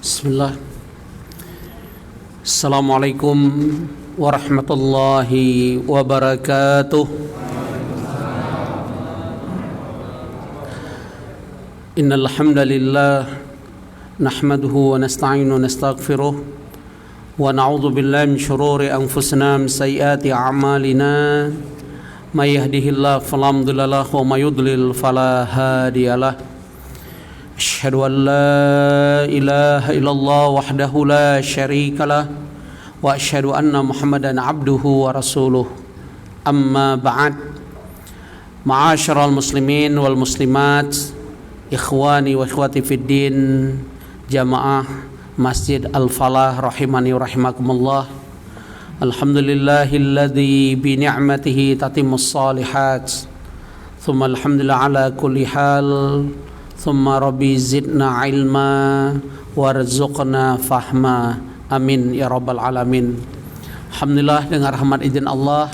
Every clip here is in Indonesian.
Bismillah. Assalamualaikum warahmatullahi wabarakatuh. Innal hamdalillah nahmaduhu wa nasta'inu wa nastaghfiruh wa na'udzu billahi min shururi anfusina min sayyiati a'malina may yahdihillahu fala mudilla lahu wa may yudlil fala hadiyalah. Asyhadu an la ilaha illallah wahdahu la syarika lah wa asyhadu anna Muhammadan abduhu wa rasuluh. Amma ba'd. Ma'asyiral muslimin wal muslimat, ikhwani wa ikhwati fid din, jamaah Masjid Al-Falah rahimani wa rahimakumullah. Alhamdulillahilladzi bi ni'matihi tatimmus shalihat. Tsumma alhamdulillah ala kulli hal. Thumma rabbi zidna ilma warzuqna fahma, amin ya rabbal alamin. Alhamdulillah, dengan rahmat izin Allah,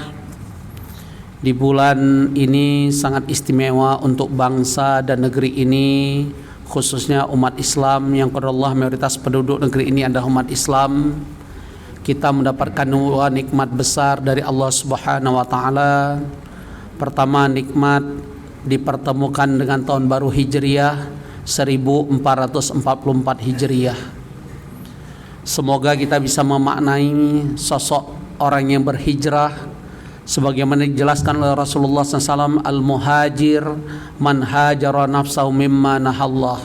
di bulan ini sangat istimewa untuk bangsa dan negeri ini, khususnya umat Islam yang kepada Allah mayoritas penduduk negeri ini adalah umat Islam. Kita mendapatkan dua nikmat besar dari Allah Subhanahu wa taala. Pertama, nikmat dipertemukan dengan tahun baru Hijriah 1444 Hijriah. Semoga kita bisa memaknai sosok orang yang berhijrah sebagaimana dijelaskan oleh Rasulullah SAW, al-muhajir man hajara nafsahu mimma nahallah.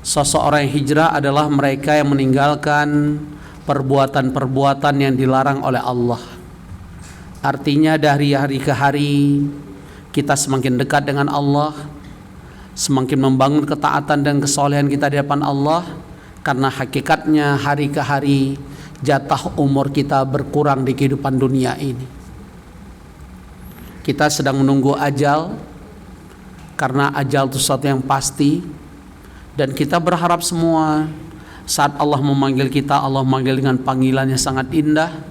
Sosok orang yang hijrah adalah mereka yang meninggalkan perbuatan-perbuatan yang dilarang oleh Allah. Artinya dari hari ke hari kita semakin dekat dengan Allah, semakin membangun ketaatan dan kesolehan kita di hadapan Allah, karena hakikatnya hari ke hari jatah umur kita berkurang di kehidupan dunia ini. Kita sedang menunggu ajal, karena ajal itu sesuatu yang pasti, dan kita berharap semua saat Allah memanggil kita, Allah memanggil dengan panggilan yang sangat indah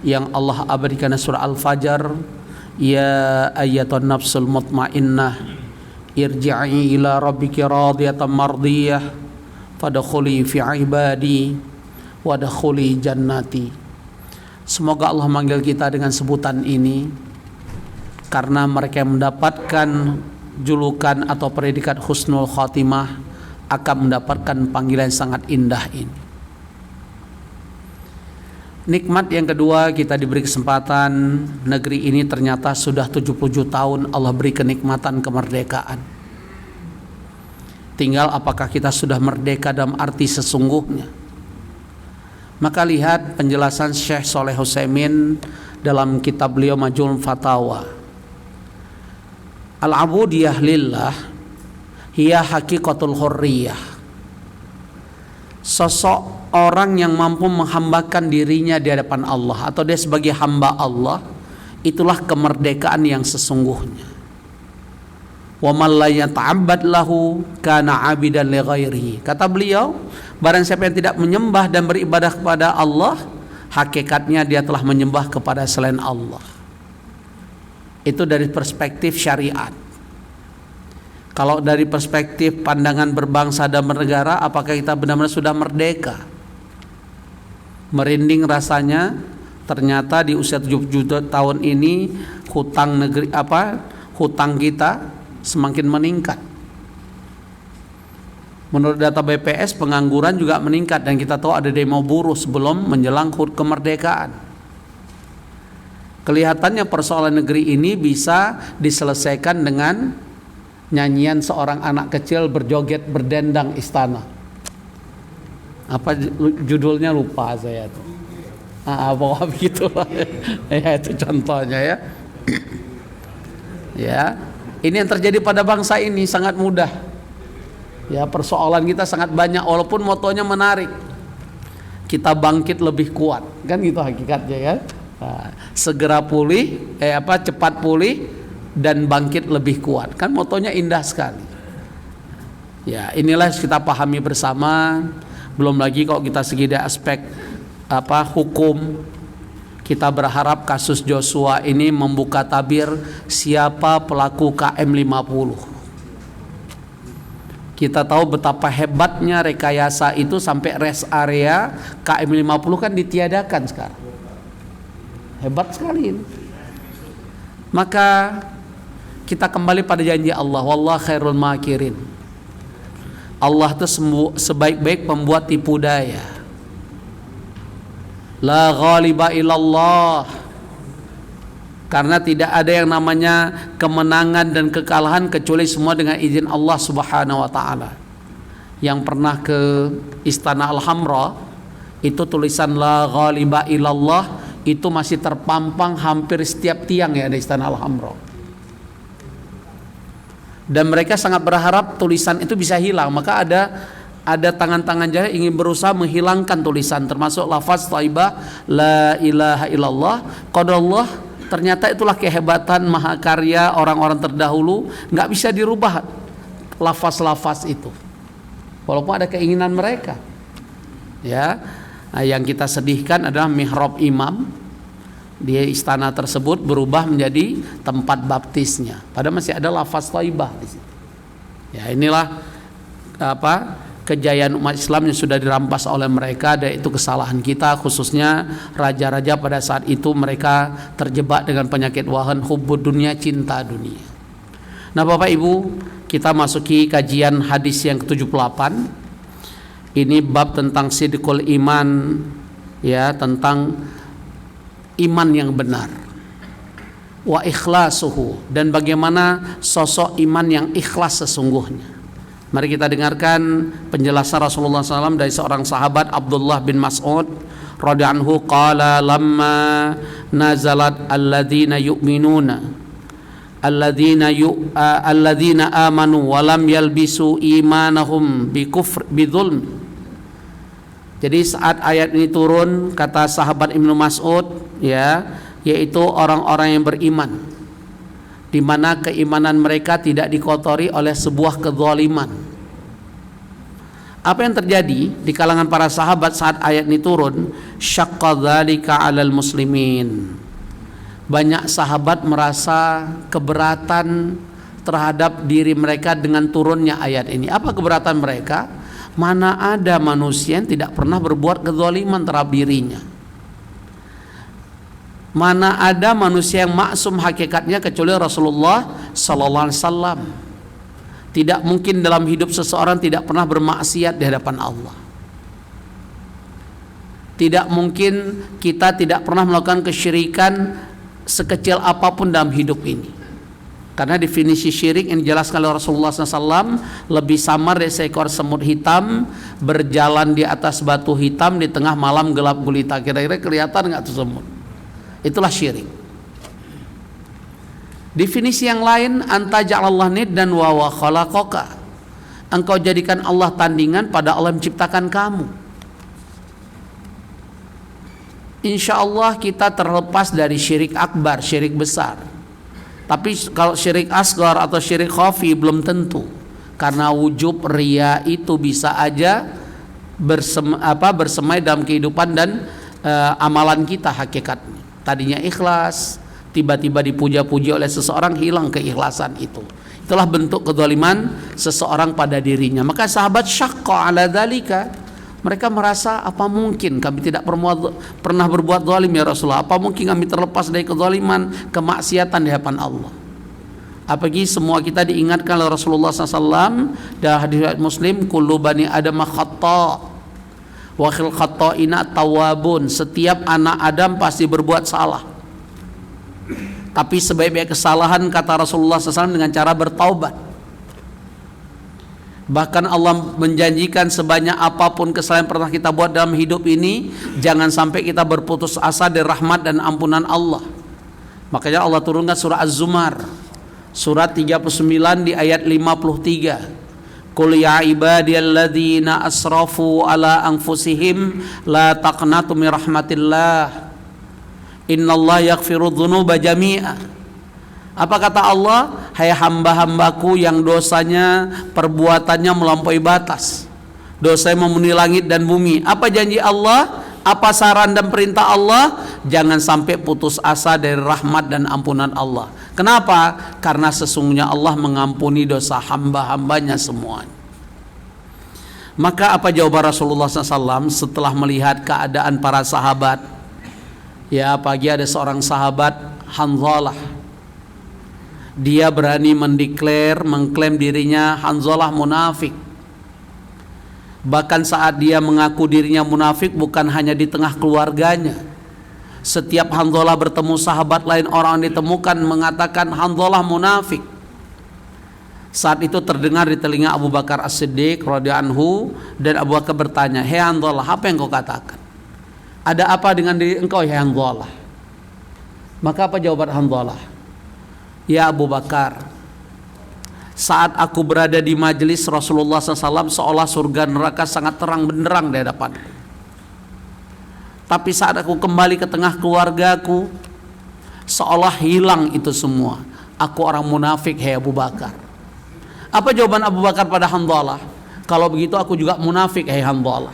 yang Allah abadikan surah Al-Fajr. Ya ayyatuhan nafsul mutmainnah irji'i ila rabbiki radiyatan mardiyah fadkhuli fi ibadi wadkhuli jannati. Semoga Allah manggil kita dengan sebutan ini, karena mereka yang mendapatkan julukan atau predikat husnul khatimah akan mendapatkan panggilan yang sangat indah ini. Nikmat yang kedua, kita diberi kesempatan, negeri ini ternyata sudah 77 tahun Allah beri kenikmatan kemerdekaan. Tinggal apakah kita sudah merdeka dalam arti sesungguhnya. Maka lihat penjelasan Syekh Shaleh Utsaimin dalam kitab beliau Majmu'ul Fatawa. Al-abudiyah lillah hiya haqiqatul hurriyah. Sosok orang yang mampu menghambakan dirinya di hadapan Allah, atau dia sebagai hamba Allah, itulah kemerdekaan yang sesungguhnya. Wa man la yata'abbad lahu kana 'abidan li ghairihi. Kata beliau, barang siapa yang tidak menyembah dan beribadah kepada Allah, hakikatnya dia telah menyembah kepada selain Allah. Itu dari perspektif syariat. Kalau dari perspektif pandangan berbangsa dan bernegara, apakah kita benar-benar sudah merdeka? Merinding rasanya, ternyata di usia 77 tahun ini hutang kita semakin meningkat. Menurut data BPS, pengangguran juga meningkat, dan kita tahu ada demo buruh sebelum menjelang kemerdekaan. Kelihatannya persoalan negeri ini bisa diselesaikan dengan nyanyian seorang anak kecil berjoget berdendang istana. Apa judulnya lupa saya tuh. Pokoknya begitulah. Ya, itu contohnya ya. Ya, ini yang terjadi pada bangsa ini sangat mudah. Ya, persoalan kita sangat banyak walaupun motonya menarik. Kita bangkit lebih kuat, kan gitu hakikatnya ya. Segera pulih, cepat pulih dan bangkit lebih kuat, kan motonya indah sekali. Ya, inilah kita pahami bersama. Belum lagi kalau kita segi dari aspek hukum, kita berharap kasus Joshua ini membuka tabir siapa pelaku KM 50. Kita tahu betapa hebatnya rekayasa itu sampai rest area KM 50 kan ditiadakan sekarang. Hebat sekali ini. Maka kita kembali pada janji Allah, wallahu khairul makirin. Allah itu sebaik-baik pembuat tipu daya. La ghaliba illallah. Karena tidak ada yang namanya kemenangan dan kekalahan kecuali semua dengan izin Allah Subhanahu wa taala. Yang pernah ke Istana Al-Hamra, itu tulisan la ghaliba illallah itu masih terpampang hampir setiap tiang ya di Istana Al-Hamra. Dan mereka sangat berharap tulisan itu bisa hilang, maka ada tangan-tangan jahat ingin berusaha menghilangkan tulisan, termasuk lafaz thaibah la ilaha illallah. Qadarullah, ternyata itulah kehebatan mahakarya orang-orang terdahulu, nggak bisa dirubah lafaz-lafaz itu walaupun ada keinginan mereka ya. Nah, yang kita sedihkan adalah mihrab imam di istana tersebut berubah menjadi tempat baptisnya, padahal masih ada lafaz thaibah di situ. Ya, inilah kejayaan umat Islam yang sudah dirampas oleh mereka, dan itu kesalahan kita, khususnya raja-raja pada saat itu. Mereka terjebak dengan penyakit wahan, hubbud dunia, cinta dunia. Nah Bapak Ibu, kita masuki kajian hadis yang ke-78. Ini bab tentang sidqul iman, ya, tentang iman yang benar. Wa ikhlasuhu, dan bagaimana sosok iman yang ikhlas sesungguhnya. Mari kita dengarkan penjelasan Rasulullah SAW dari seorang sahabat, Abdullah bin Mas'ud radhiyallahu anhu, qala lamma nazalat alladzina yu'minuna alladzina amanu wa lam yalbisu imanahum bidzulm. Jadi saat ayat ini turun, kata sahabat Ibnu Mas'ud, ya, yaitu orang-orang yang beriman, di mana keimanan mereka tidak dikotori oleh sebuah kezaliman. Apa yang terjadi di kalangan para sahabat saat ayat ini turun? Syaqqa dzalika 'alal muslimin. Banyak sahabat merasa keberatan terhadap diri mereka dengan turunnya ayat ini. Apa keberatan mereka? Mana ada manusia yang tidak pernah berbuat kezaliman terhadap dirinya. Mana ada manusia yang maksum hakikatnya kecuali Rasulullah sallallahu alaihi wasallam. Tidak mungkin dalam hidup seseorang tidak pernah bermaksiat di hadapan Allah. Tidak mungkin kita tidak pernah melakukan kesyirikan sekecil apapun dalam hidup ini. Karena definisi syirik yang dijelaskan oleh Rasulullah SAW lebih samar dari seekor semut hitam berjalan di atas batu hitam di tengah malam gelap gulita. Kira-kira kelihatan nggak tuh semut? Itulah syirik. Definisi yang lain, anta ja'alallah niddan wa khalaqaka. Engkau jadikan Allah tandingan pada Allah yang menciptakan kamu. Insya Allah kita terlepas dari syirik akbar, syirik besar. Tapi kalau syirik asghar atau syirik khafi belum tentu, karena wujub riya itu bisa aja bersemai dalam kehidupan dan amalan kita hakikatnya. Tadinya ikhlas, tiba-tiba dipuja-puji oleh seseorang, hilang keikhlasan itu. Itulah bentuk kezaliman seseorang pada dirinya. Maka sahabat syaqqa ala dzalika. Mereka merasa, apa mungkin kami tidak pernah berbuat zalim ya Rasulullah? Apa mungkin kami terlepas dari kezaliman, kemaksiatan di hadapan Allah? Apalagi semua kita diingatkan oleh Rasulullah SAW dalam hadis Muslim, kullu bani adam khata' wa khil khata'ina tawabun. Setiap anak Adam pasti berbuat salah. Tapi sebaik-baik kesalahan, kata Rasulullah SAW, dengan cara bertaubat. Bahkan Allah menjanjikan sebanyak apapun kesalahan pernah kita buat dalam hidup ini, jangan sampai kita berputus asa dari rahmat dan ampunan Allah. Makanya Allah turunkan surah Az-Zumar, surat 39 di ayat 53. Qul ya ibadiyalladzina asrafu ala anfusihim la taqnatu min rahmatillah. Innallaha yaghfiru dzunuba jami'a. Apa kata Allah? Hai hamba-hambaku yang dosanya, perbuatannya melampaui batas, dosanya memenuhi langit dan bumi. Apa janji Allah? Apa saran dan perintah Allah? Jangan sampai putus asa dari rahmat dan ampunan Allah. Kenapa? Karena sesungguhnya Allah mengampuni dosa hamba-hambanya semuanya. Maka apa jawaban Rasulullah SAW setelah melihat keadaan para sahabat? Ya, pagi ada seorang sahabat Hanzalah. Dia berani mengklaim dirinya Hanzalah munafik. Bahkan saat dia mengaku dirinya munafik bukan hanya di tengah keluarganya. Setiap Hanzalah bertemu sahabat lain, orang ditemukan mengatakan Hanzalah munafik. Saat itu terdengar di telinga Abu Bakar As-Siddiq radhiyallahu anhu, dan Abu Bakar bertanya, "Hei Hanzalah, apa yang kau katakan? Ada apa dengan diri engkau, hei Hanzalah?" Maka apa jawaban Hanzalah? "Ya Abu Bakar, saat aku berada di majelis Rasulullah SAW seolah surga neraka sangat terang benderang di hadapan. Tapi saat aku kembali ke tengah keluargaku, seolah hilang itu semua. Aku orang munafik, hei Abu Bakar." Apa jawaban Abu Bakar pada Hanzalah? "Kalau begitu aku juga munafik, hei Hanzalah."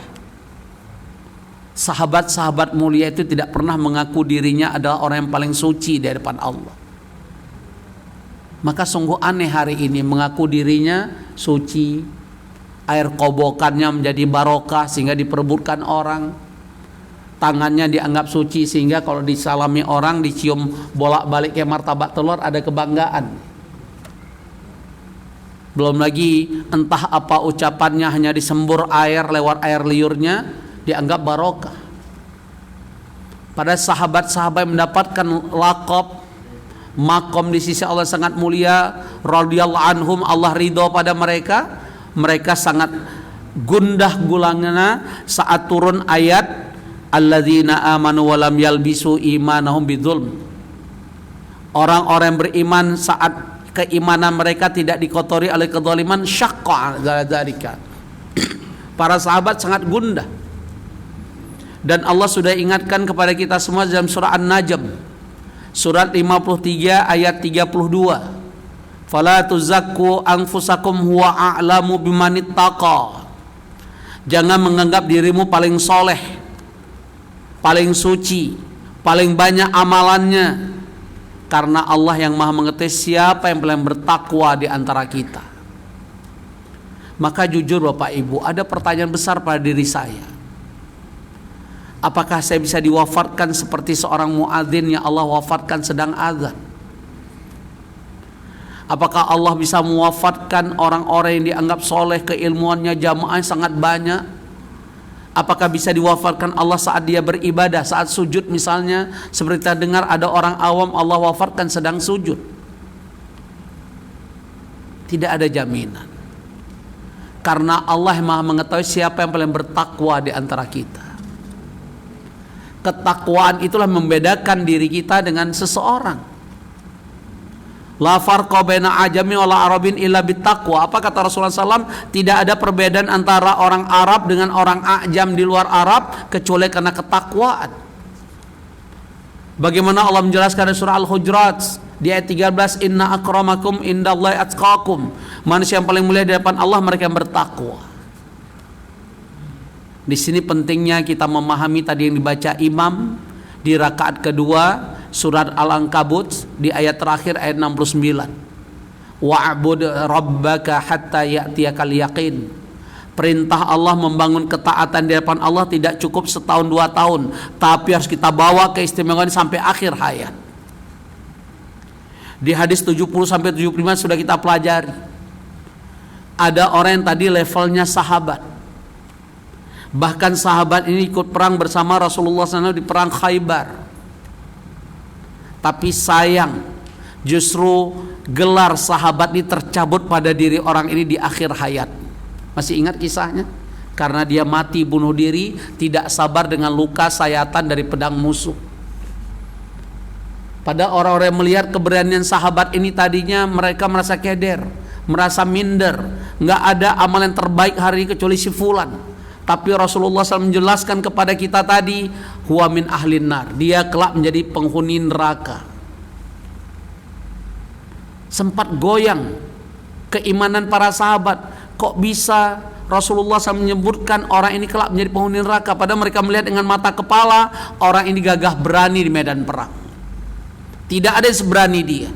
Sahabat-sahabat mulia itu tidak pernah mengaku dirinya adalah orang yang paling suci di hadapan Allah. Maka sungguh aneh hari ini mengaku dirinya suci, air kobokannya menjadi barokah sehingga diperebutkan orang, tangannya dianggap suci sehingga kalau disalami orang, dicium bolak-balik kayak martabak telur, ada kebanggaan. Belum lagi entah apa ucapannya, hanya disembur air lewat air liurnya dianggap barokah. Pada sahabat-sahabat yang mendapatkan laqab makom di sisi Allah sangat mulia, radhiyallahu anhum, Allah ridho pada mereka, mereka sangat gundah gulana saat turun ayat alladzina amanu walam yalbisu imanahum bidzulm. Orang-orang yang beriman saat keimanan mereka tidak dikotori oleh kezaliman, syaqqa dzalika. Para sahabat sangat gundah. Dan Allah sudah ingatkan kepada kita semua dalam surah An-Najm, surat 53 ayat 32. Fala tuzakku anfusakum huwa a'lamu bimanittaqa. Jangan menganggap dirimu paling soleh, paling suci, paling banyak amalannya, karena Allah yang maha mengetahui siapa yang paling bertakwa di antara kita. Maka jujur Bapak Ibu, ada pertanyaan besar pada diri saya. Apakah saya bisa diwafatkan seperti seorang muadzin yang Allah wafatkan sedang azan? Apakah Allah bisa mewafatkan orang-orang yang dianggap soleh, keilmuannya, jamaah sangat banyak? Apakah bisa diwafatkan Allah saat dia beribadah, saat sujud misalnya? Seperti kita dengar ada orang awam Allah wafatkan sedang sujud. Tidak ada jaminan. Karena Allah yang maha mengetahui siapa yang paling bertakwa di antara kita. Ketakwaan itulah membedakan diri kita dengan seseorang. La farqa baina ajami wala arabin illa bittaqwa. Apa kata Rasulullah SAW? Tidak ada perbedaan antara orang Arab dengan orang ajam di luar Arab kecuali karena ketakwaan. Bagaimana Allah menjelaskan di surah Al-Hujurat di ayat 13, inna akramakum indallahi atqakum. Manusia yang paling mulia di hadapan Allah mereka yang bertakwa. Di sini pentingnya kita memahami tadi yang dibaca imam di rakaat kedua surat Al-Ankabut di ayat terakhir ayat 69. Wa'bud rabbaka hatta ya'tiyakal yaqin. Perintah Allah membangun ketaatan di hadapan Allah tidak cukup setahun 2 tahun, tapi harus kita bawa keistimewaan sampai akhir hayat. Di hadis 70 sampai 75 sudah kita pelajari. Ada orang yang tadi levelnya sahabat. Bahkan sahabat ini ikut perang bersama Rasulullah SAW di perang Khaybar. Tapi sayang, justru gelar sahabat ini tercabut pada diri orang ini di akhir hayat. Masih ingat kisahnya? Karena dia mati bunuh diri, tidak sabar dengan luka sayatan dari pedang musuh. Pada orang-orang yang melihat keberanian sahabat ini tadinya mereka merasa keder, merasa minder. Nggak ada amalan terbaik hari ini kecuali si fulan. Tapi Rasulullah SAW menjelaskan kepada kita tadi, huwa min ahlin nar, dia kelak menjadi penghuni neraka. Sempat goyang keimanan para sahabat. Kok bisa Rasulullah SAW menyebutkan orang ini kelak menjadi penghuni neraka, padahal mereka melihat dengan mata kepala orang ini gagah berani di medan perang. Tidak ada yang seberani dia.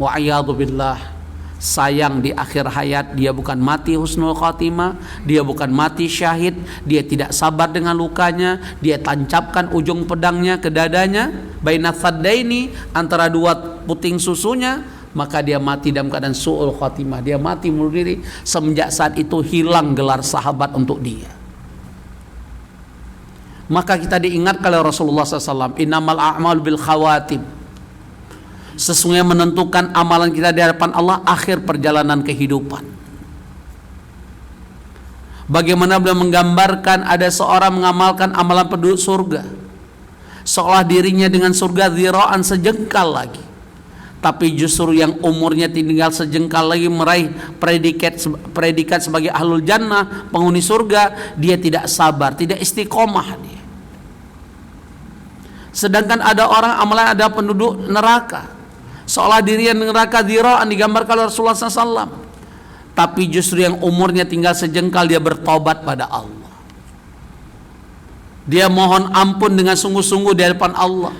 Wa'iyadzubillah. sayang di akhir hayat dia bukan mati husnul khotimah, dia bukan mati syahid, dia tidak sabar dengan lukanya, dia tancapkan ujung pedangnya ke dadanya, baina thaddaini, antara dua puting susunya, maka dia mati dalam keadaan su'ul khotimah, dia mati bunuh diri. Semenjak saat itu hilang gelar sahabat untuk dia. Maka kita diingatkan oleh Rasulullah SAW, innamal a'malu bil khawatim, sesungguhnya menentukan amalan kita di hadapan Allah akhir perjalanan kehidupan. Bagaimana beliau menggambarkan ada seorang mengamalkan amalan penduduk surga, seolah dirinya dengan surga dzira'an sejengkal lagi, tapi justru yang umurnya tinggal sejengkal lagi meraih predikat sebagai ahlul jannah, penghuni surga, dia tidak sabar, tidak istiqomah dia. Sedangkan ada orang amalan ada penduduk neraka, seolah dirinya neraka dzira'an, digambarkan oleh Rasulullah SAW, tapi justru yang umurnya tinggal sejengkal dia bertobat pada Allah, dia mohon ampun dengan sungguh-sungguh di hadapan Allah,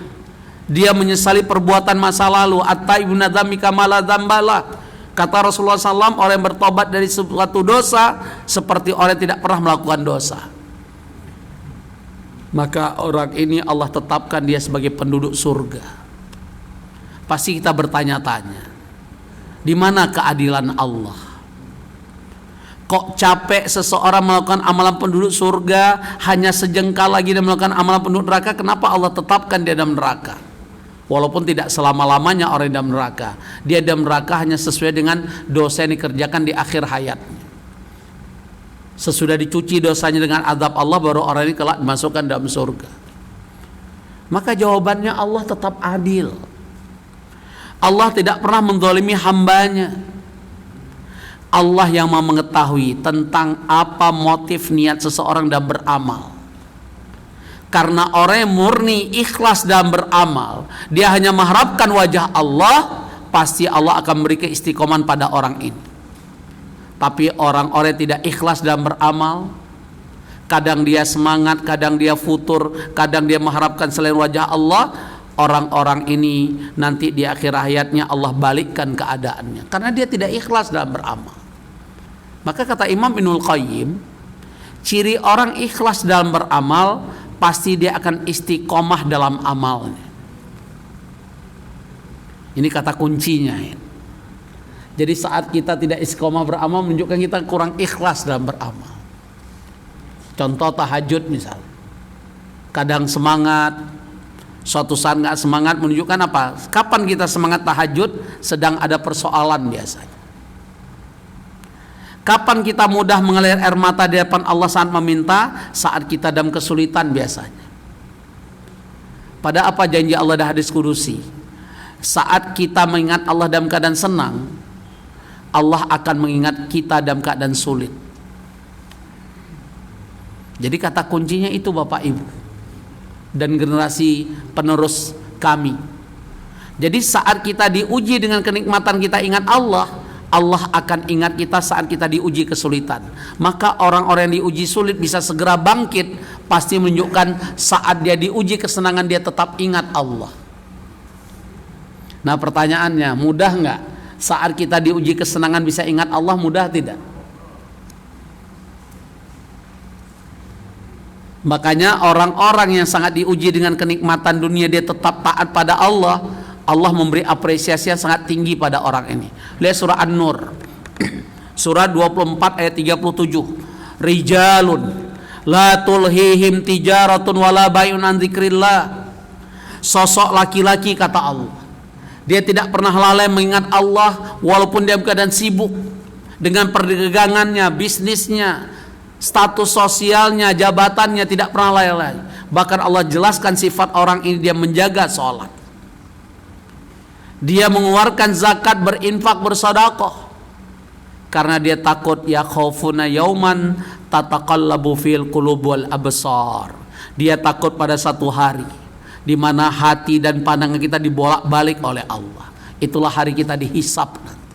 dia menyesali perbuatan masa lalu. At-taibu nadami kama la dzambala, kata Rasulullah SAW, orang yang bertobat dari suatu dosa seperti orang yang tidak pernah melakukan dosa. Maka orang ini Allah tetapkan dia sebagai penduduk surga. Pasti kita bertanya-tanya, di mana keadilan Allah? Kok capek seseorang melakukan amalan penduduk surga, hanya sejengkal lagi dia melakukan amalan penduduk neraka? Kenapa Allah tetapkan dia dalam neraka? Walaupun tidak selama-lamanya orang dalam neraka, dia dalam neraka hanya sesuai dengan dosa yang dikerjakan di akhir hayatnya. Sesudah dicuci dosanya dengan azab Allah, baru orang ini kelak dimasukkan dalam surga. Maka jawabannya Allah tetap adil. Allah tidak pernah menzalimi hambanya. Allah yang mau mengetahui tentang apa motif niat seseorang dalam beramal. Karena orang yang murni ikhlas dalam beramal, dia hanya mengharapkan wajah Allah, pasti Allah akan beri keistiqomahan pada orang ini. Tapi orang-orang yang tidak ikhlas dalam beramal, kadang dia semangat, kadang dia futur, kadang dia mengharapkan selain wajah Allah, orang-orang ini nanti di akhir hayatnya Allah balikkan keadaannya karena dia tidak ikhlas dalam beramal. Maka kata Imam Ibnul Qayyim, ciri orang ikhlas dalam beramal pasti dia akan istiqomah dalam amalnya. Ini kata kuncinya ya. Jadi saat kita tidak istiqomah beramal menunjukkan kita kurang ikhlas dalam beramal. Contoh tahajud misalnya, kadang semangat, suatu saat nggak semangat, menunjukkan apa? Kapan kita semangat tahajud? Sedang ada persoalan biasanya. Kapan kita mudah mengalir air mata di depan Allah saat meminta? Saat kita dalam kesulitan biasanya. Pada apa janji Allah di hadis kudusi? Saat kita mengingat Allah dalam keadaan senang, Allah akan mengingat kita dalam keadaan sulit. Jadi kata kuncinya itu Bapak Ibu dan generasi penerus kami. Jadi saat kita diuji dengan kenikmatan kita ingat Allah, Allah akan ingat kita saat kita diuji kesulitan. Maka orang-orang yang diuji sulit bisa segera bangkit, pasti menunjukkan saat dia diuji kesenangan dia tetap ingat Allah. Nah pertanyaannya, mudah nggak saat kita diuji kesenangan bisa ingat Allah? Mudah tidak? Makanya orang-orang yang sangat diuji dengan kenikmatan dunia dia tetap taat pada Allah, Allah memberi apresiasi yang sangat tinggi pada orang ini. Lihat surah An-Nur surah 24 ayat 37. Rijalun la tulhihim tijaratun wala bai'un an dzikrillah. Sosok laki-laki kata Allah, dia tidak pernah lalai mengingat Allah walaupun dia keadaan sibuk dengan perdagangannya, bisnisnya, status sosialnya, jabatannya, tidak pernah lalai. Bahkan Allah jelaskan sifat orang ini, dia menjaga sholat, dia mengeluarkan zakat, berinfak, bersedekah, karena dia takut ya khaufuna yauman tataqallabu fil qulub wal absar. Dia takut pada satu hari di mana hati dan pandangan kita dibolak-balik oleh Allah. Itulah hari kita dihisab nanti.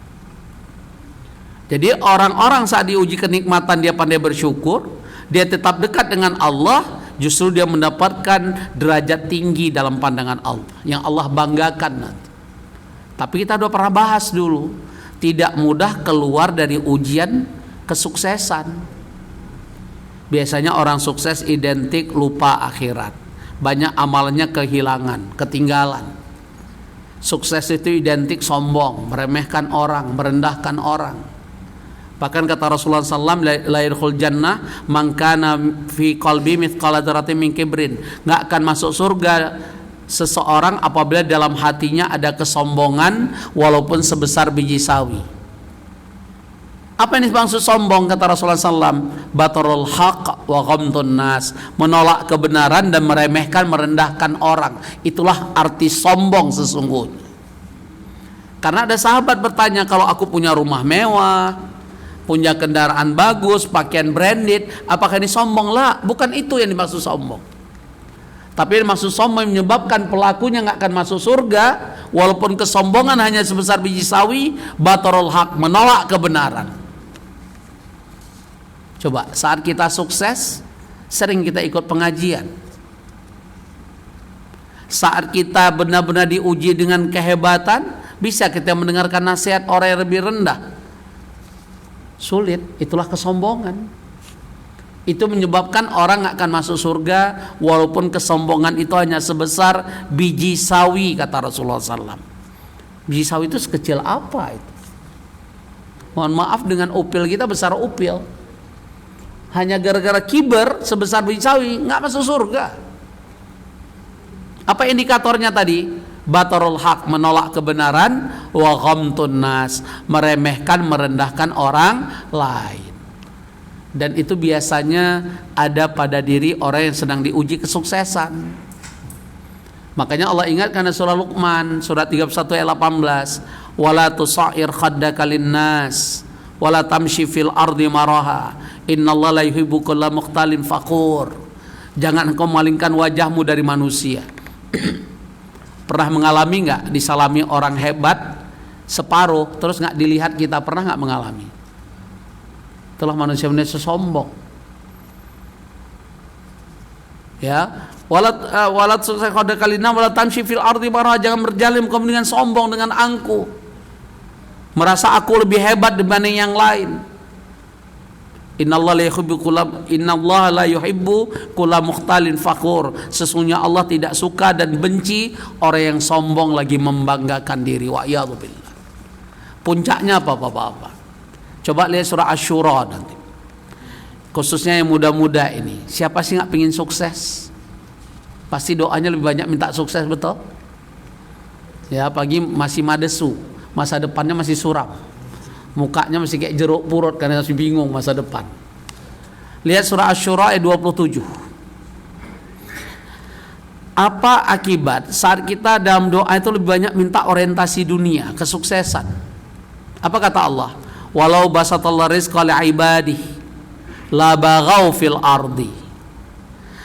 Jadi orang-orang saat diuji kenikmatan dia pandai bersyukur, dia tetap dekat dengan Allah, justru dia mendapatkan derajat tinggi dalam pandangan Allah yang Allah banggakan nanti. Tapi kita sudah pernah bahas dulu, tidak mudah keluar dari ujian kesuksesan. Biasanya orang sukses identik lupa akhirat, banyak amalnya kehilangan, ketinggalan. Sukses itu identik sombong, meremehkan orang, merendahkan orang. Bahkan kata Rasulullah SAW, la yadkhul jannah man kana fi qalbi mithqala dzarratin min kibrin. Enggak akan masuk surga seseorang apabila dalam hatinya ada kesombongan walaupun sebesar biji sawi. Apa yang dimaksud sombong? Kata Rasulullah SAW, batarul haq wa ghamtun nas, menolak kebenaran dan meremehkan, merendahkan orang. Itulah arti sombong sesungguhnya. Karena ada sahabat bertanya, kalau aku punya rumah mewah, punya kendaraan bagus, pakaian branded, apakah ini sombong? Lah, bukan itu yang dimaksud sombong. Tapi yang dimaksud sombong menyebabkan pelakunya nggak akan masuk surga, walaupun kesombongan hanya sebesar biji sawi. Batarul haq, menolak kebenaran. Coba saat kita sukses, sering kita ikut pengajian. Saat kita benar-benar diuji dengan kehebatan, bisa kita mendengarkan nasihat orang yang lebih rendah. Sulit, itulah kesombongan. Itu menyebabkan orang gak akan masuk surga walaupun kesombongan itu hanya sebesar biji sawi, kata Rasulullah SAW. Biji sawi itu sekecil apa itu? Mohon maaf, dengan upil kita besar upil. Hanya gara-gara kiber sebesar biji sawi gak masuk surga. Apa indikatornya tadi? Batarul haq, menolak kebenaran, wa ghamtun nas, meremehkan, merendahkan orang lain. Dan itu biasanya ada pada diri orang yang sedang diuji kesuksesan. Makanya Allah ingatkan dalam surah Luqman, surat 31 ayat 18, wala tusair khaddaka linnas wala tamshi fil ardi maraha innallaha la yuhibbu kulla mukhtalin fakhur. Jangan engkau malingkan wajahmu dari manusia. Pernah mengalami nggak disalami orang hebat separuh terus nggak dilihat kita? Pernah nggak mengalami? Itulah manusia-manusia sombong. Ya, walat suksekoda kalina walat tamshi fil ardi marah, jangan berjalan kamu dengan sombong, dengan angkuh, merasa aku lebih hebat dibanding yang lain. Innallaha la yuhibbu kulla mukhtalin fakhur. Sesungguhnya Allah tidak suka dan benci orang yang sombong lagi membanggakan diri. Wa iyadzubillah. Puncaknya apa Bapak-bapak? Coba lihat surah Asy-Syura nanti. Khususnya yang muda-muda ini. Siapa sih nggak pengin sukses? Pasti doanya lebih banyak minta sukses, betul? Ya, apalagi masih madesu, masa depannya masih suram. Mukanya masih kayak jeruk purut karena masih bingung masa depan. Lihat surah Asy-Syura ayat 27. Apa akibat saat kita dalam doa itu lebih banyak minta orientasi dunia, kesuksesan? Apa kata Allah? Walau basatallahu rizqa li'ibadihi la baghaw fil ardi.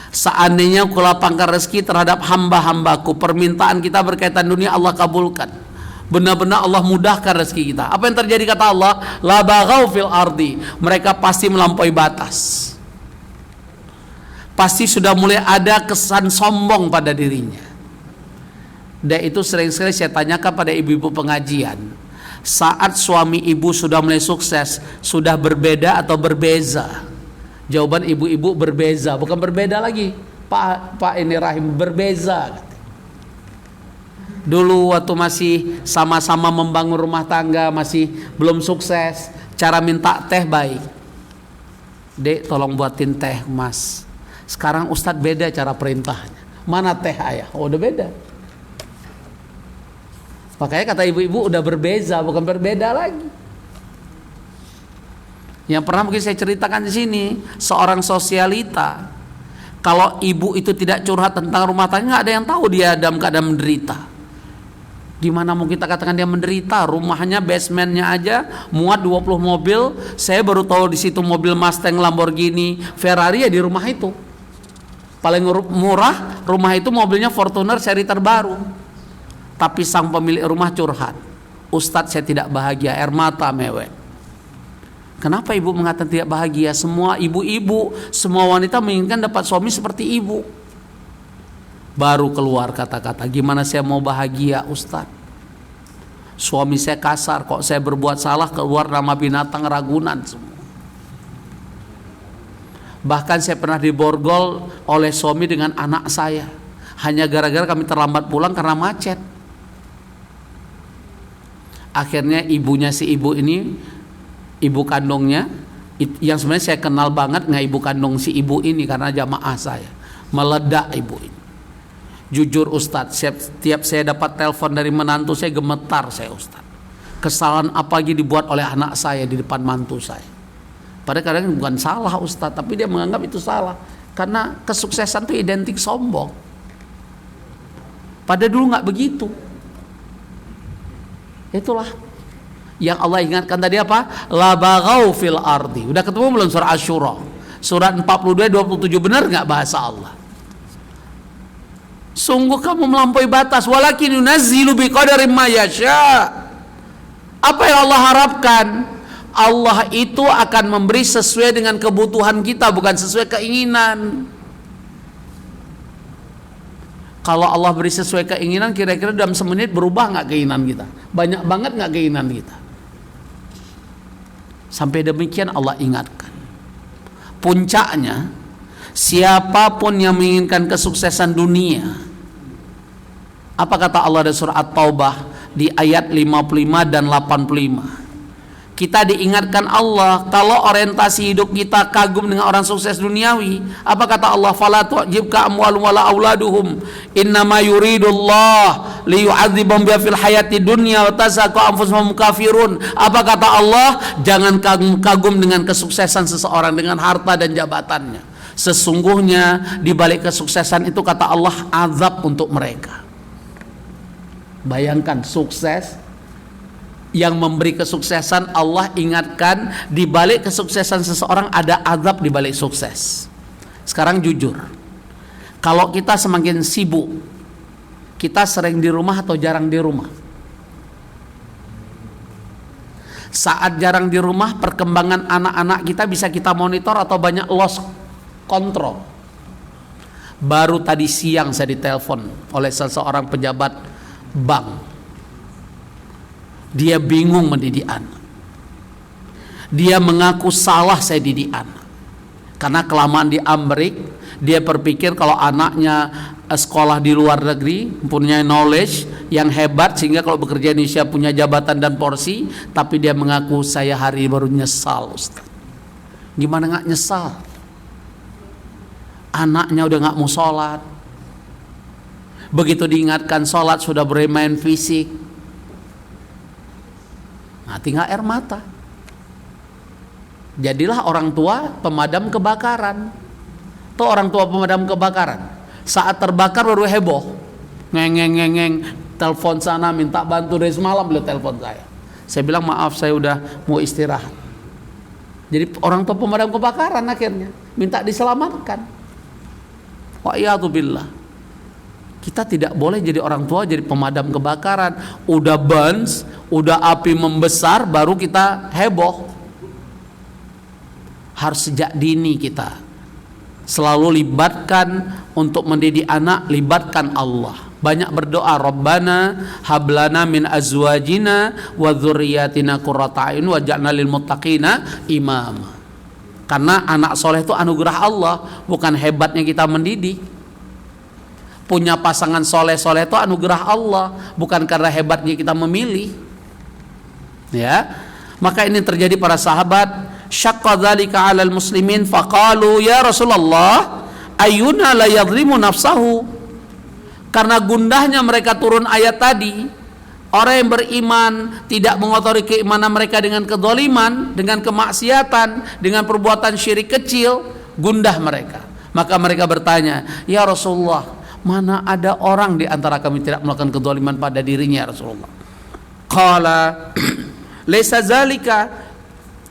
Seandainya Aku lapangkan rezeki terhadap hamba-hambaku, permintaan kita berkaitan dunia Allah kabulkan. Benar-benar Allah mudahkan rezeki kita. Apa yang terjadi kata Allah? La baghaw fil ardi. Mereka pasti melampaui batas. Pasti sudah mulai ada kesan sombong pada dirinya. Dan itu sering-sering saya tanyakan pada ibu-ibu pengajian. Saat suami ibu sudah mulai sukses, sudah berbeda atau berbeza? Jawaban ibu-ibu berbeza, bukan berbeda lagi. Pak ini Rahim, berbeza. Dulu waktu masih sama-sama membangun rumah tangga, masih belum sukses, cara minta teh baik. Dek, tolong buatin teh, Mas. Sekarang Ustadz beda cara perintahnya. Mana teh ayah? Oh, udah beda. Makanya kata ibu-ibu udah berbeza, bukan berbeda lagi. Yang pernah mungkin saya ceritakan di sini, seorang sosialita, kalau ibu itu tidak curhat tentang rumah tangga, nggak ada yang tahu dia dalam keadaan menderita. Gimana mau kita katakan dia menderita? Rumahnya, basementnya aja muat 20 mobil. Saya baru tahu di situ mobil Mustang, Lamborghini, Ferrari ya di rumah itu. Paling murah rumah itu mobilnya Fortuner seri terbaru. Tapi sang pemilik rumah curhat, Ustadz saya tidak bahagia, air mata mewek. Kenapa ibu mengatakan tidak bahagia? Semua ibu-ibu, semua wanita menginginkan dapat suami seperti ibu. Baru keluar kata-kata, gimana saya mau bahagia Ustadz? Suami saya kasar, kok saya berbuat salah keluar nama binatang Ragunan semua. Bahkan saya pernah diborgol oleh suami dengan anak saya, hanya gara-gara kami terlambat pulang karena macet. Akhirnya ibunya si ibu ini, ibu kandungnya, yang sebenarnya saya kenal banget nggak ibu kandung si ibu ini karena jamaah saya, meledak ibu ini. Jujur Ustadz, setiap saya dapat telepon dari menantu saya gemetar saya Ustadz. Kesalahan apa lagi dibuat oleh anak saya di depan mantu saya. Padahal kadang bukan salah Ustadz, tapi dia menganggap itu salah. Karena kesuksesan itu identik sombong. Padahal dulu nggak begitu. Itulah yang Allah ingatkan tadi apa? La baghaw fil ardi. Udah ketemu belum surah Asy-Syura? Surat 42-27 benar nggak bahasa Allah? Sungguh kamu melampaui batas. Walakin yunazzilu biqadari ma yasha. Apa yang Allah harapkan? Allah itu akan memberi sesuai dengan kebutuhan kita, bukan sesuai keinginan. Kalau Allah beri sesuai keinginan, kira-kira dalam semenit berubah nggak keinginan kita? Banyak banget nggak keinginan kita? Sampai demikian Allah ingatkan. Puncaknya, siapapun yang menginginkan kesuksesan dunia, apa kata Allah di surah At-Taubah di ayat 55 dan 85? Kita diingatkan Allah, kalau orientasi hidup kita kagum dengan orang sukses duniawi, apa kata Allah? Fala tu'jibka amwalum wala auladuhum innama yuridullah liyu'adzibahum biha fil hayati dunya wa tazhaqa anfusuhum kafirun. Apa kata Allah? Jangan kagum dengan kesuksesan seseorang, dengan harta dan jabatannya. Sesungguhnya di balik kesuksesan itu kata Allah azab untuk mereka. Bayangkan sukses, yang memberi kesuksesan Allah ingatkan di balik kesuksesan seseorang ada azab di balik sukses. Sekarang jujur, kalau kita semakin sibuk, kita sering di rumah atau jarang di rumah? Saat jarang di rumah, perkembangan anak-anak kita bisa kita monitor atau banyak loss control. Baru tadi siang saya ditelepon oleh seseorang pejabat bank. Dia bingung mendidik anak. Dia mengaku salah saya didik anak. Karena kelamaan di Amerika, dia berpikir kalau anaknya sekolah di luar negeri, punya knowledge yang hebat sehingga kalau bekerja di Indonesia punya jabatan dan porsi, tapi dia mengaku saya hari baru nyesal Ustaz. Gimana nggak nyesal? Anaknya udah nggak mau sholat. Begitu diingatkan sholat sudah bermain fisik. Nah, tinggal air mata. Jadilah orang tua pemadam kebakaran. Tuh orang tua pemadam kebakaran. Saat terbakar baru heboh. Ngeng, telepon sana minta bantu dari semalam beliau telepon saya. Saya bilang maaf saya udah mau istirahat. Jadi orang tua pemadam kebakaran akhirnya minta diselamatkan. Wa iyadu billah. Kita tidak boleh jadi orang tua jadi pemadam kebakaran. Udah burns, udah api membesar baru kita heboh. Harus sejak dini kita selalu libatkan untuk mendidik anak, libatkan Allah. Banyak berdoa, Rabbana hablana min azwajina wa dzurriyyatina qurrata a'yun waj'alna lil muttaqina imama. Karena anak soleh itu anugerah Allah, bukan hebatnya kita mendidik. Punya pasangan soleh-soleh itu anugerah Allah, bukan karena hebatnya kita memilih. Ya, maka ini terjadi para sahabat. Syaqqa dzalika 'alal muslimin faqalu ya Rasulullah ayyuna la yadhlimu nafsahu. Karena gundahnya mereka turun ayat tadi, orang yang beriman tidak mengotori keimanan mereka dengan kedzaliman, dengan kemaksiatan, dengan perbuatan syirik kecil, gundah mereka. Maka mereka bertanya, ya Rasulullah, mana ada orang di antara kami tidak melakukan kedzaliman pada dirinya ya Rasulullah? Qala laisa zalika.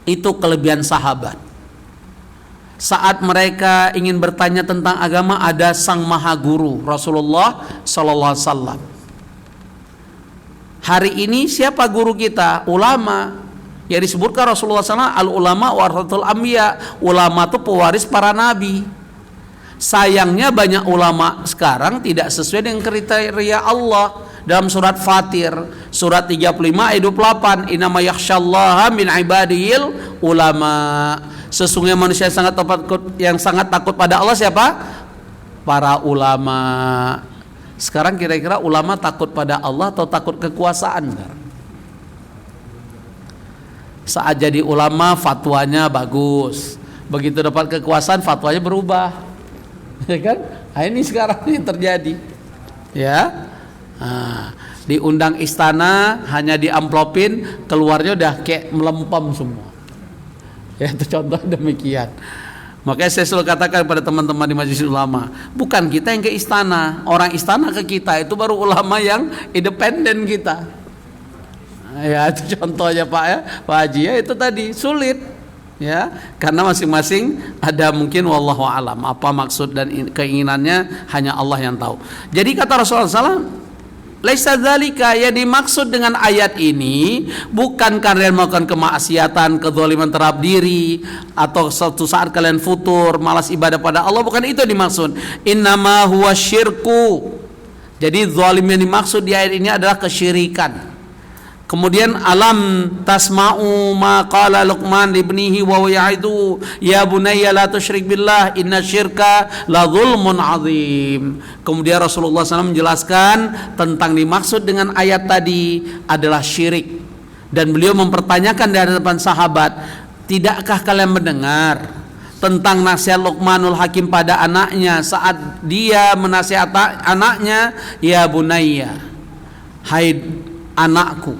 Itu kelebihan sahabat. Saat mereka ingin bertanya tentang agama, ada sang maha guru Rasulullah sallallahu alaihi wasallam. Hari ini siapa guru kita? Ulama. Yang disebutkan Rasulullah SAW, al-ulama warasatul anbiya. Ulama itu pewaris para nabi. Sayangnya banyak ulama sekarang tidak sesuai dengan kriteria Allah. dalam surat Fatir surat 35 ayat 28, innama yakhsyallaha min ibadihil ulama. Sesungguhnya manusia yang sangat takut pada Allah siapa? Para ulama. Sekarang kira-kira ulama takut pada Allah atau takut kekuasaan? Saat jadi ulama fatwanya bagus, begitu dapat kekuasaan fatwanya berubah, ya kan? Nah, ini sekarang ini terjadi, ya. Nah, diundang istana hanya diamplopin, keluarnya udah kayak melempem semua. Ya, itu contoh demikian. Makanya saya selalu katakan pada teman-teman di majelis ulama, bukan kita yang ke istana, orang istana ke kita, itu baru ulama yang independen kita. Ya, itu contohnya Pak ya, Pak Haji ya, itu tadi sulit ya, karena masing-masing ada mungkin wallahu alam apa maksud dan keinginannya hanya Allah yang tahu. Jadi kata Rasulullah SAW, laisa dzalika, ya dimaksud dengan ayat ini bukan kalian melakukan kemaksiatan, kezaliman terhadap diri atau suatu saat kalian futur malas ibadah pada Allah, bukan itu yang dimaksud. Innama huwa syirku. Jadi zalim yang dimaksud di ayat ini adalah kesyirikan. Kemudian alam tasma'u ma qala Luqman libnihi wa ya'idu ya bunayya la tusyrik billah inna syirka la zulmun azim. Kemudian Rasulullah SAW menjelaskan tentang dimaksud dengan ayat tadi adalah syirik, dan beliau mempertanyakan di hadapan sahabat, tidakkah kalian mendengar tentang nasihat Luqmanul Hakim pada anaknya saat dia menasihati anaknya, ya bunayya, hai anakku,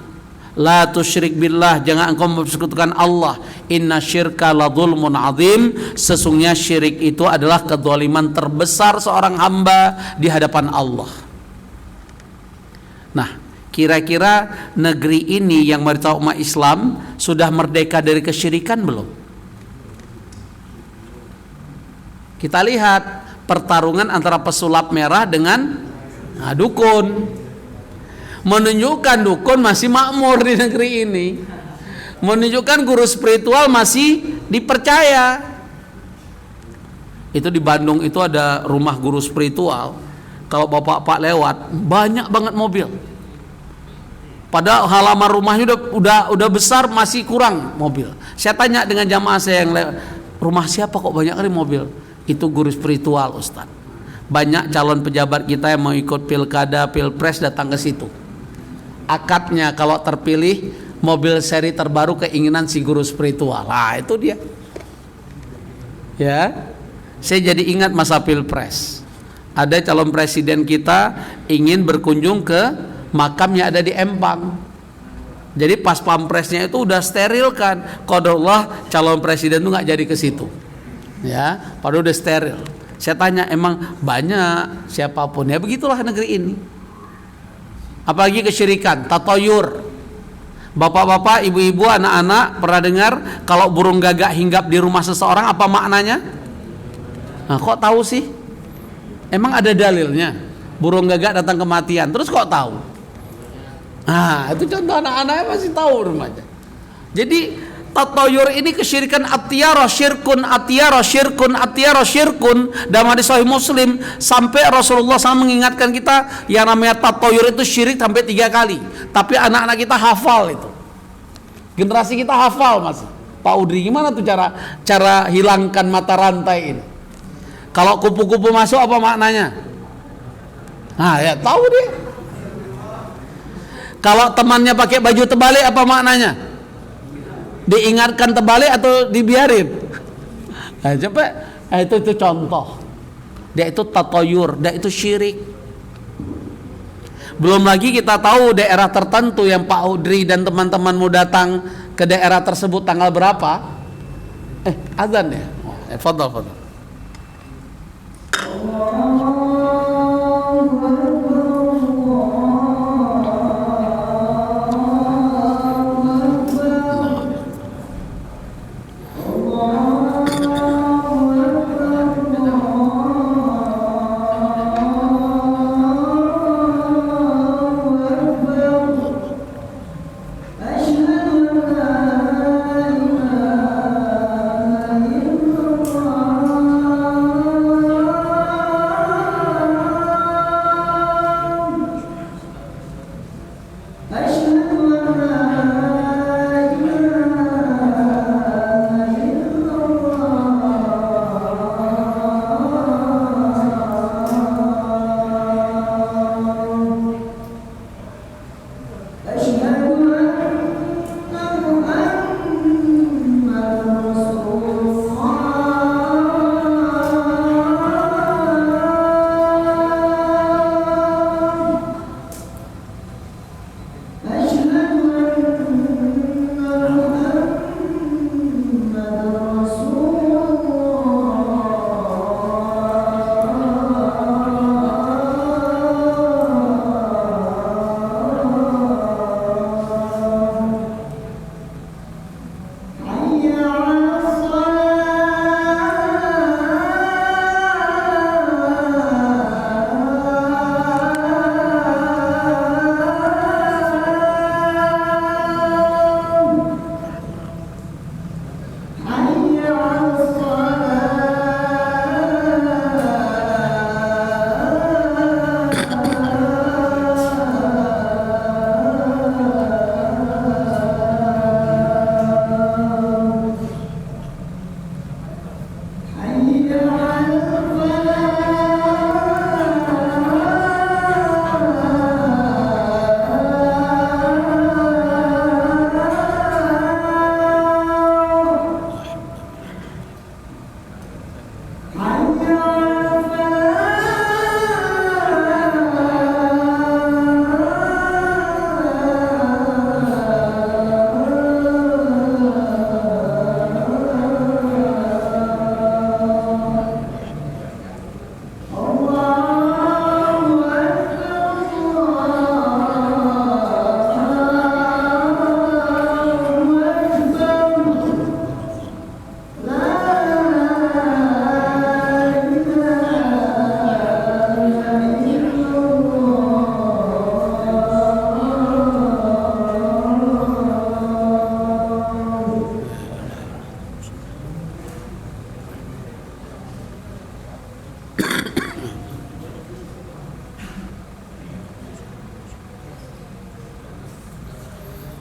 la tusyrik billah, jangan engkau mempersekutukan Allah, inna syirka la zulmun azim, sesungguhnya syirik itu adalah kezaliman terbesar seorang hamba di hadapan Allah. Nah, kira-kira negeri ini yang mayoritas umat Islam sudah merdeka dari kesyirikan belum? Kita lihat pertarungan antara pesulap merah dengan dukun, menunjukkan dukun masih makmur di negeri ini, menunjukkan guru spiritual masih dipercaya. Itu di Bandung itu ada rumah guru spiritual, kalau bapak-bapak lewat banyak banget mobil, padahal halaman rumahnya udah besar masih kurang mobil. Saya tanya dengan jamaah saya yang lewat, rumah siapa kok banyak kali mobil? Itu guru spiritual, Ustaz. Banyak calon pejabat kita yang mau ikut pilkada, pilpres datang ke situ. Akadnya kalau terpilih mobil seri terbaru keinginan si guru spiritual. Nah, itu dia. Ya. Saya jadi ingat masa pilpres. Ada calon presiden kita ingin berkunjung ke makamnya ada di Empang. Jadi pas pampresnya itu udah steril kan. Qadarullah calon presiden itu nggak jadi ke situ. Ya, padahal udah steril. Saya tanya, emang banyak siapapun, ya begitulah negeri ini. Apalagi kesyirikan, tatoyur. Bapak-bapak, ibu-ibu, anak-anak pernah dengar kalau burung gagak hinggap di rumah seseorang apa maknanya? Nah, kok tahu sih? Emang ada dalilnya? Burung gagak datang kematian, terus kok tahu? Nah, itu contoh anak-anaknya masih tahu rumahnya. Jadi tatoyur ini kesyirikan, atiyara syirkun, atiyara syirkun, atiyara syirkun. Dalam hadis Sahih Muslim sampai Rasulullah SAW mengingatkan kita yang namanya tatoyur itu syirik sampai 3 kali. Tapi anak-anak kita hafal itu. Generasi kita hafal masih. Pak Udri, gimana tuh cara hilangkan mata rantai ini? Kalau kupu-kupu masuk apa maknanya? Nah, ya tahu dia. Kalau temannya pakai baju terbalik apa maknanya? Diingatkan terbalik atau dibiarin? Nah, coba itu contoh. Dia itu tatoyur, dia itu syirik. Belum lagi kita tahu daerah tertentu yang Pak Udri dan teman-temanmu datang ke daerah tersebut tanggal berapa? Azan ya? Fadal.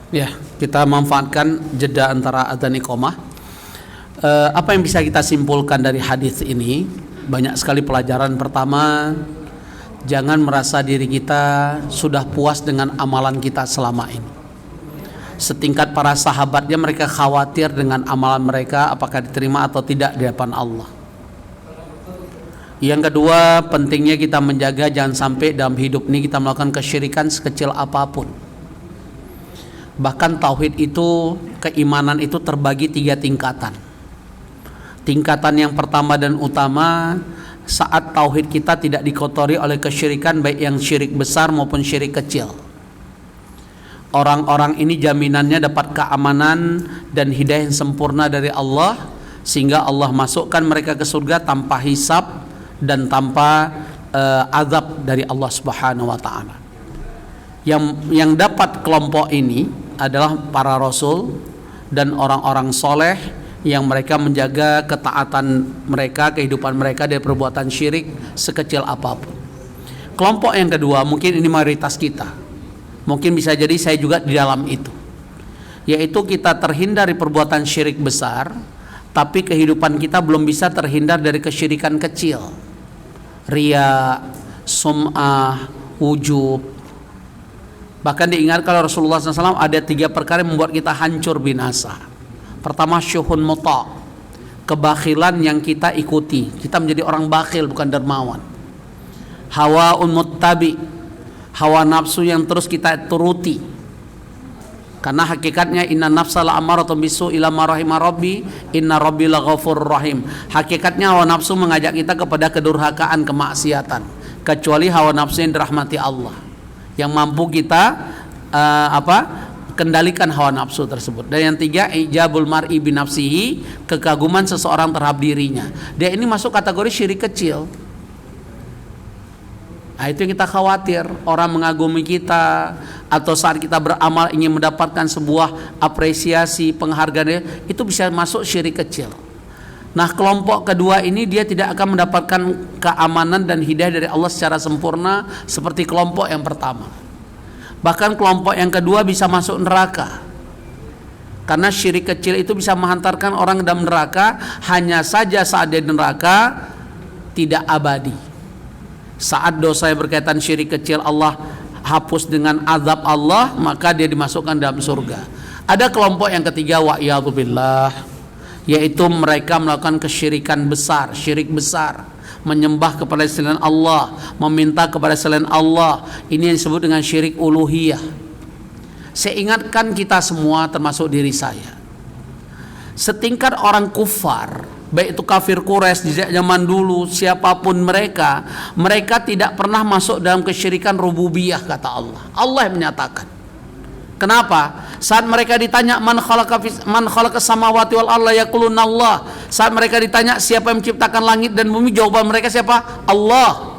Ya, kita manfaatkan jeda antara adzan iqamah. Apa yang bisa kita simpulkan dari hadis ini? Banyak sekali pelajaran. Pertama, jangan merasa diri kita sudah puas dengan amalan kita selama ini. Setingkat para sahabatnya, mereka khawatir dengan amalan mereka apakah diterima atau tidak di hadapan Allah. Yang kedua, pentingnya kita menjaga jangan sampai dalam hidup ini kita melakukan kesyirikan sekecil apapun. Bahkan tauhid itu, keimanan itu terbagi 3 tingkatan. Tingkatan yang pertama dan utama, saat tauhid kita tidak dikotori oleh kesyirikan, baik yang syirik besar maupun syirik kecil. Orang-orang ini jaminannya dapat keamanan dan hidayah yang sempurna dari Allah, sehingga Allah masukkan mereka ke surga tanpa hisab dan tanpa azab dari Allah Subhanahu wa taala. Yang dapat kelompok ini adalah para rasul dan orang-orang soleh yang mereka menjaga ketaatan mereka, kehidupan mereka dari perbuatan syirik sekecil apapun. Kelompok yang kedua, mungkin ini mayoritas kita. Mungkin bisa jadi saya juga di dalam itu. Yaitu kita terhindar dari perbuatan syirik besar, tapi kehidupan kita belum bisa terhindar dari kesyirikan kecil. Riya, sum'ah, wujub. Bahkan diingat kalau Rasulullah SAW ada 3 perkara yang membuat kita hancur binasa. Pertama, syuhun muta', kebakhilan yang kita ikuti. Kita menjadi orang bakhil, bukan dermawan. Hawaun muttabi', hawa nafsu yang terus kita turuti. Karena hakikatnya inna nafsa la'amaratun bisu ila ma rahima rabbi inna rabbi laghafurur rahim. Hakikatnya hawa nafsu mengajak kita kepada kedurhakaan, kemaksiatan, kecuali hawa nafsu yang dirahmati Allah, yang mampu kita kendalikan hawa nafsu tersebut. Dan yang 3, ijabul mar'i bi nafsihi, kekaguman seseorang terhadap dirinya. Dia ini masuk kategori syirik kecil. Nah, itu yang kita khawatir, orang mengagumi kita, atau saat kita beramal ingin mendapatkan sebuah apresiasi, penghargaan, itu bisa masuk syirik kecil. Nah, kelompok kedua ini dia tidak akan mendapatkan keamanan dan hidayah dari Allah secara sempurna seperti kelompok yang pertama. Bahkan kelompok yang kedua bisa masuk neraka. Karena syirik kecil itu bisa menghantarkan orang ke dalam neraka, hanya saja saat dia di neraka tidak abadi. Saat dosa yang berkaitan syirik kecil Allah hapus dengan azab Allah, maka dia dimasukkan dalam surga. Ada kelompok yang ketiga, wa'iyadzubillah, yaitu mereka melakukan kesyirikan besar, syirik besar, menyembah kepada selain Allah, meminta kepada selain Allah. Ini yang disebut dengan syirik uluhiyah. Saya ingatkan kita semua, termasuk diri saya, setingkat orang kufar, baik itu kafir Quraisy di zaman dulu, siapapun mereka tidak pernah masuk dalam kesyirikan rububiyah, kata Allah. Allah yang menyatakan. Kenapa? Saat mereka ditanya man khalaqas samawati wal arda yaquluna Allah. Saat mereka ditanya siapa yang menciptakan langit dan bumi, jawaban mereka siapa? Allah.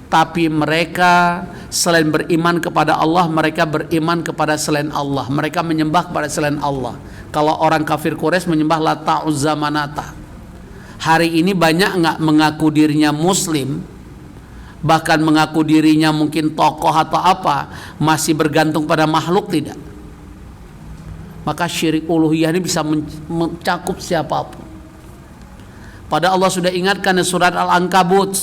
Tapi mereka selain beriman kepada Allah, mereka beriman kepada selain Allah. Mereka menyembah kepada selain Allah. Kalau orang kafir Quraisy menyembah Lata, Uzza, Manata. Hari ini banyak nggak mengaku dirinya Muslim, bahkan mengaku dirinya mungkin tokoh atau apa, masih bergantung pada makhluk? Tidak. Maka syirik uluhiyah ini bisa mencakup siapapun. Pada Allah sudah ingatkan di surat Al-Ankabut,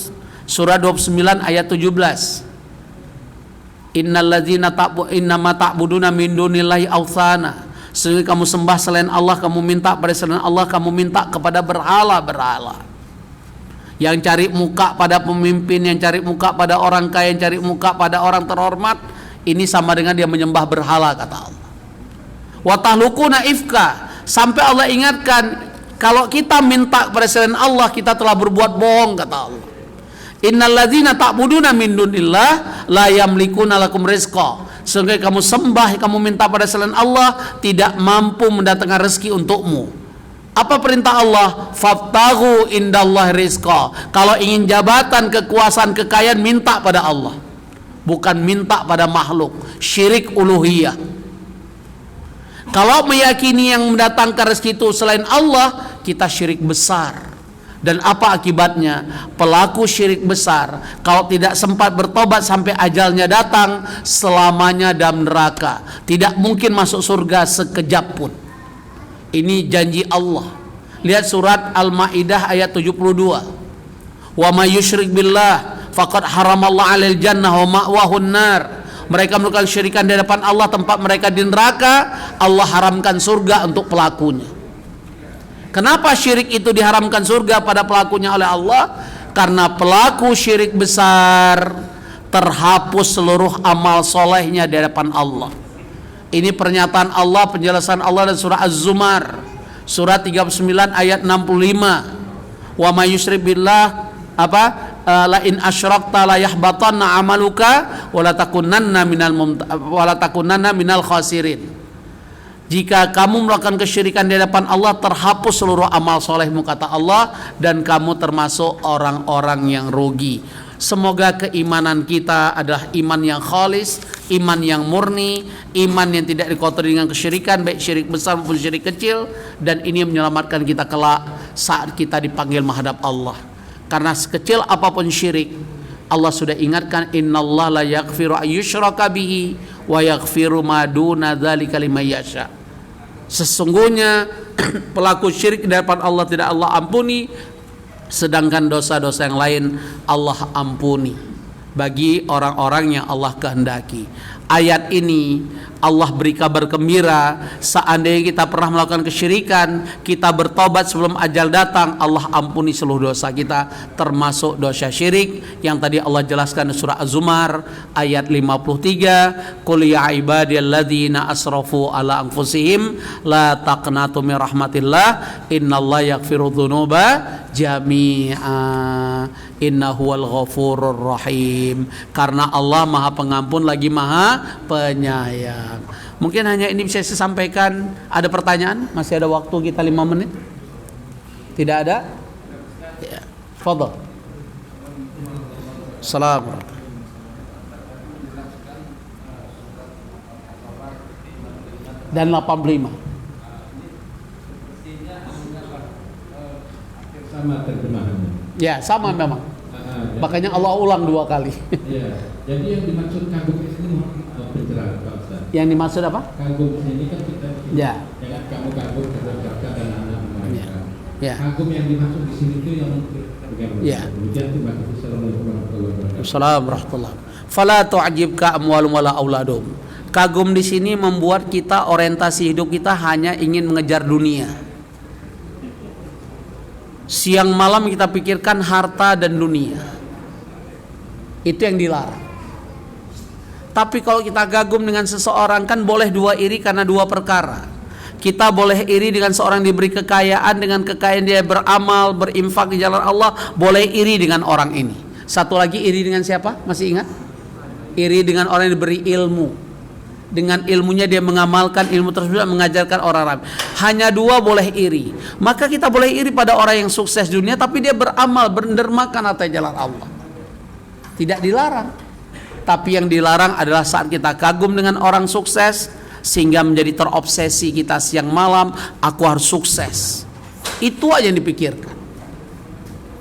surat 29 ayat 17. Innalladzina innama ta'buduna min dunillahi awthana. Sehingga kamu sembah selain Allah, kamu minta pada selain Allah, kamu minta kepada berhala-berhala. Yang cari muka pada pemimpin, yang cari muka pada orang kaya, yang cari muka pada orang terhormat, ini sama dengan dia menyembah berhala, kata Allah. Wa tahlukuna ifka, sampai Allah ingatkan, kalau kita minta pada selain Allah, kita telah berbuat bohong, kata Allah. Innalladzina ta'buduna min dunillah la yamlikuna lakum rizqa. Sehingga kamu sembah, kamu minta pada selain Allah, tidak mampu mendatangkan rezeki untukmu. Apa perintah Allah? Fabtaghu indallahi rizqa. Kalau ingin jabatan, kekuasaan, kekayaan, minta pada Allah, bukan minta pada makhluk. Syirik uluhiyah. Kalau meyakini yang mendatangkan rezeki itu selain Allah, kita syirik besar. Dan apa akibatnya? Pelaku syirik besar kalau tidak sempat bertobat sampai ajalnya datang, selamanya dalam neraka, tidak mungkin masuk surga sekejap pun. Ini janji Allah. Lihat surat Al-Maidah ayat 72. Wa may yusyrik billah faqad haramallahu 'alal jannah wa ma'wahun nar. Mereka melakukan syirikan di hadapan Allah, tempat mereka di neraka. Allah haramkan surga untuk pelakunya. Kenapa syirik itu diharamkan surga pada pelakunya oleh Allah? Karena pelaku syirik besar terhapus seluruh amal solehnya di hadapan Allah. Ini pernyataan Allah, penjelasan Allah dalam surah Az-Zumar, surat 39 ayat 65. Wa may yusyrik billah la in asyrakta la yahbatanna amaluka wa la takunanna minal khasirin. Jika kamu melakukan kesyirikan di hadapan Allah, terhapus seluruh amal solehmu, kata Allah, dan kamu termasuk orang-orang yang rugi. Semoga keimanan kita adalah iman yang khalis, iman yang murni, iman yang tidak dikotori dengan kesyirikan, baik syirik besar maupun syirik kecil, dan ini menyelamatkan kita kelak saat kita dipanggil menghadap Allah. Karena sekecil apapun syirik, Allah sudah ingatkan, innallaha la yaghfiru ayyushraka bihi wa yaghfiru ma duna dzalika liman yasha. Sesungguhnya pelaku syirik di hadapan Allah tidak Allah ampuni, sedangkan dosa-dosa yang lain Allah ampuni bagi orang-orang yang Allah kehendaki. Ayat ini Allah beri kabar gembira, seandainya kita pernah melakukan kesyirikan, kita bertobat sebelum ajal datang, Allah ampuni seluruh dosa kita, termasuk dosa syirik yang tadi Allah jelaskan di surah Az-Zumar ayat 53. Qul ya ibadiyalladzina asrafu ala anfusihim la taqnatu min rahmatillah innallaha yaghfiru dzunuba jami'a innahuwal ghafurur rahim. Karena Allah Maha Pengampun lagi Maha Penyayang. Mungkin hanya ini bisa saya sampaikan. Ada pertanyaan? Masih ada waktu kita 5 menit? Tidak ada? Ya. Fadhal. Assalamualaikum. Dan 85. Sama terjemahannya. Ya, sama memang. Makanya Allah ulang 2 kali. Iya. Jadi yang dimaksud kagum ini pencerahan Pak Ustaz. Yang dimaksud apa? Kagum ini kan kita Ya. jangan kamu kagum terhadap kakak dan anak mereka. Ya. Kagum yang dimaksud di sini itu yang bagaimana? Ya. Kemudian terima kasih. Assalamualaikum warahmatullahi wabarakatuh. Assalamualaikum warahmatullahi wabarakatuh. Fala tu'jibka amwalum wala auladum. Kagum di sini membuat kita orientasi hidup kita hanya ingin mengejar dunia. Siang malam kita pikirkan harta dan dunia. Itu yang dilarang. Tapi kalau kita kagum dengan seseorang, kan boleh 2 iri karena 2 perkara. Kita boleh iri dengan seorang diberi kekayaan, dengan kekayaan dia beramal, berinfak di jalan Allah, boleh iri dengan orang ini. Satu lagi, iri dengan siapa? Masih ingat? Iri dengan orang yang diberi ilmu. Dengan ilmunya dia mengamalkan ilmu tersebut, mengajarkan orang lain. Hanya 2 boleh iri. Maka kita boleh iri pada orang yang sukses dunia, tapi dia beramal, berdermakan atas jalan Allah. Tidak dilarang. Tapi yang dilarang adalah saat kita kagum dengan orang sukses, sehingga menjadi terobsesi kita siang malam, aku harus sukses. Itu aja yang dipikirkan,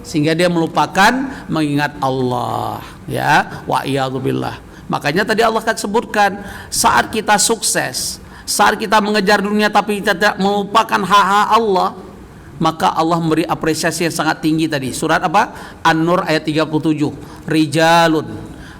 sehingga dia melupakan mengingat Allah. Ya, wa iyadzubillah. Makanya tadi Allah kan sebutkan, saat kita sukses, saat kita mengejar dunia tapi kita tidak melupakan hak-hak Allah, maka Allah memberi apresiasi yang sangat tinggi tadi. Surat apa? An-Nur ayat 37. Rijalun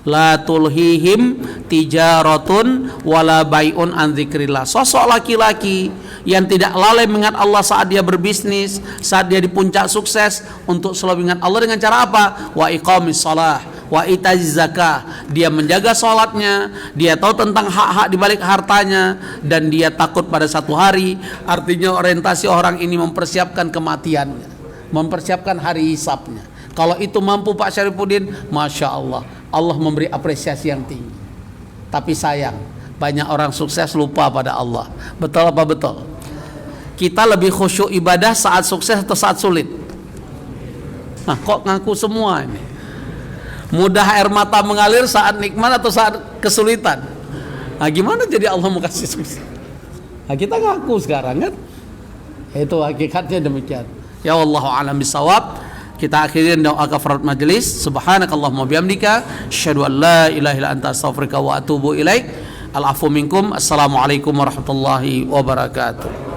la tulhihim tijaratun wala bai'un an dzikrillah. Sosok laki-laki yang tidak lalai mengingat Allah saat dia berbisnis, saat dia di puncak sukses, untuk selalu ingat Allah dengan cara apa? Wa iqamis shalah wa ita'iz zakah. Dia menjaga salatnya, dia tahu tentang hak-hak di balik hartanya, dan dia takut pada satu hari. Artinya orientasi orang ini mempersiapkan kematiannya, mempersiapkan hari hisabnya. Kalau itu mampu Pak Syarifuddin, Masya Allah, Allah memberi apresiasi yang tinggi. Tapi sayang, banyak orang sukses lupa pada Allah. Betul apa betul? Kita lebih khusyuk ibadah saat sukses atau saat sulit? Nah, kok ngaku semua ini? Mudah air mata mengalir saat nikmat atau saat kesulitan? Nah, gimana jadi Allah mau kasih sukses? Nah, kita ngaku sekarang kan? Itu hakikatnya demikian. Ya wallahu a'lam bishawab. Kita akhirin doa kafarat majelis. Subhanakallahumma bihamdika asyhadu an la ilaha illa anta astaghfiruka wa atubu ilaik. Al-afu minkum. Assalamualaikum warahmatullahi wabarakatuh.